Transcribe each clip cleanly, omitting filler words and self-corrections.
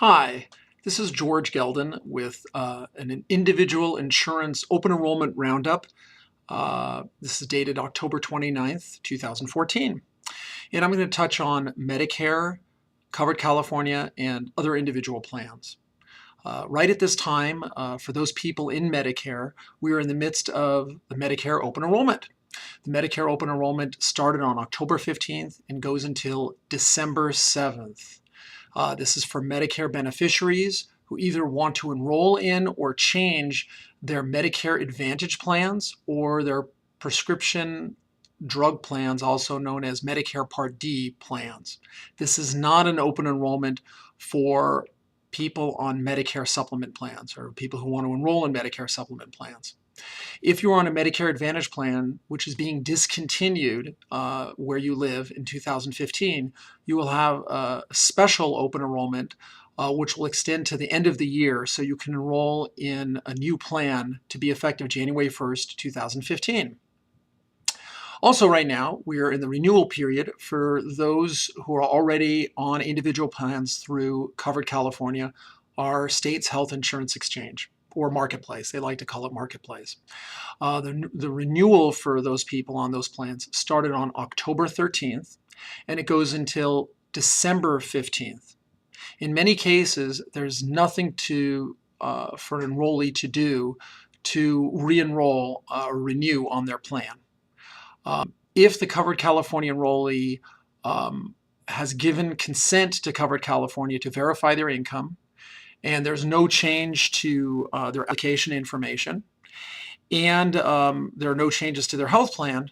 Hi, this is George Geldon with an individual insurance open enrollment roundup. This is dated October 29th, 2014. And I'm going to touch on Medicare, Covered California, and other individual plans. Right at this time, for those people in Medicare, we are in the midst of the Medicare Open Enrollment. The Medicare Open Enrollment started on October 15th and goes until December 7th. This is for Medicare beneficiaries who either want to enroll in or change their Medicare Advantage plans or their prescription drug plans, also known as Medicare Part D plans. This is not an open enrollment for people on Medicare Supplement plans or people who want to enroll in Medicare Supplement plans. If you're on a Medicare Advantage plan, which is being discontinued where you live in 2015, you will have a special open enrollment which will extend to the end of the year, so you can enroll in a new plan to be effective January 1st, 2015. Also right now, we are in the renewal period for those who are already on individual plans through Covered California, our state's health insurance exchange, or marketplace. They like to call it marketplace. The renewal for those people on those plans started on October 13th, and it goes until December 15th. In many cases, there's nothing for an enrollee to do to re-enroll or renew on their plan. If the Covered California enrollee has given consent to Covered California to verify their income, and there's no change to their application information, and there are no changes to their health plan,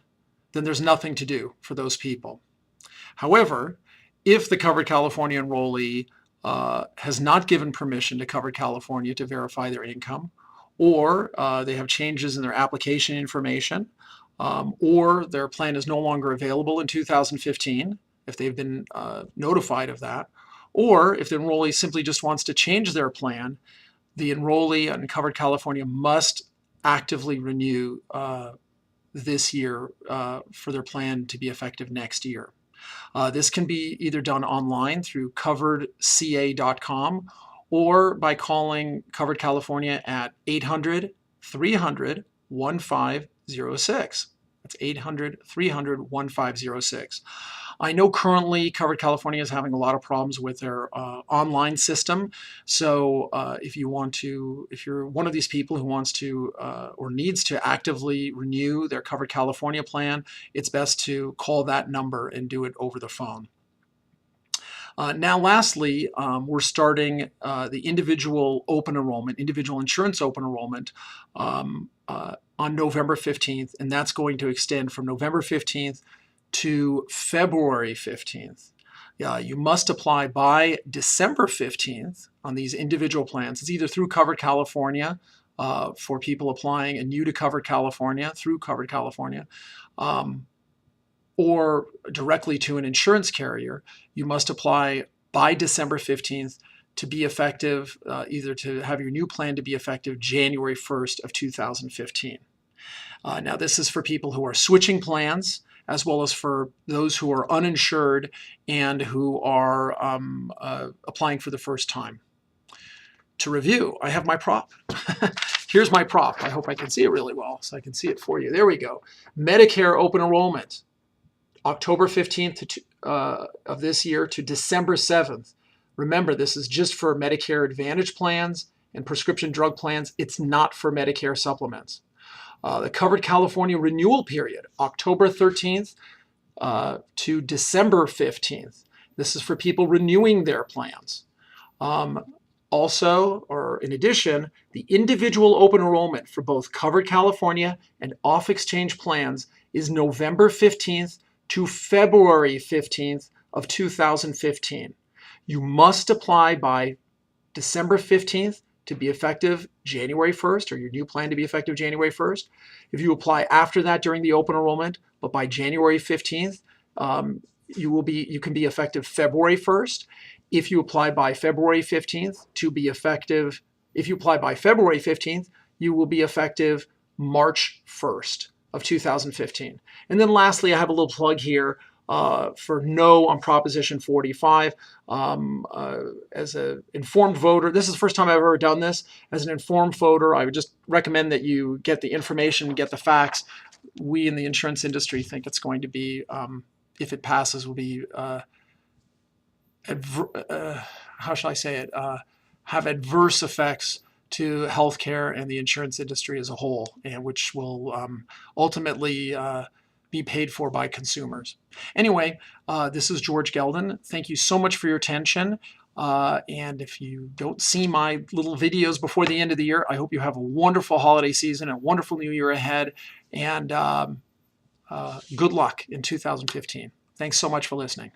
then there's nothing to do for those people. However, if the Covered California enrollee has not given permission to Covered California to verify their income, or they have changes in their application information, or their plan is no longer available in 2015, if they've been notified of that, or if the enrollee simply just wants to change their plan, the enrollee on Covered California must actively renew this year for their plan to be effective next year. This can be either done online through coveredca.com or by calling Covered California at 800-300-1506. That's 800-300-1506. I know currently Covered California is having a lot of problems with their online system. So if you're one of these people who wants to or needs to actively renew their Covered California plan, it's best to call that number and do it over the phone. Now, lastly, we're starting the individual insurance open enrollment on November 15th, and that's going to extend from November 15th to February 15th. You must apply by December 15th on these individual plans. It's either through Covered California for people applying anew to Covered California through Covered California, or directly to an insurance carrier. You must apply by December 15th to be effective, either to have your new plan to be effective January 1st of 2015. Now, this is for people who are switching plans, as well as for those who are uninsured and who are applying for the first time. To review, I have my prop. Here's my prop. I hope I can see it really well, so I can see it for you. There we go. Medicare Open Enrollment, October 15th of this year to December 7th. Remember, this is just for Medicare Advantage plans and prescription drug plans. It's not for Medicare supplements. The Covered California renewal period, October 13th to December 15th. This is for people renewing their plans. Also, or in addition, the individual open enrollment for both Covered California and off-exchange plans is November 15th to February 15th of 2015. You must apply by December 15th to be effective January 1st, or your new plan to be effective January 1st. If you apply after that during the open enrollment, but by January 15th, you can be effective February 1st. If you apply by February 15th to be effective, if you apply by February 15th, you will be effective March 1st of 2015. And then lastly, I have a little plug here. for no on Proposition 45. As an informed voter, this is the first time I've ever done this. As an informed voter, I would just recommend that you get the information, get the facts. We in the insurance industry think it's going to be, if it passes, will be, how shall I say it, have adverse effects to healthcare and the insurance industry as a whole, and which will ultimately be paid for by consumers. Anyway, this is George Geldon. Thank you so much for your attention. And if you don't see my little videos before the end of the year, I hope you have a wonderful holiday season, a wonderful new year ahead, and good luck in 2015. Thanks so much for listening.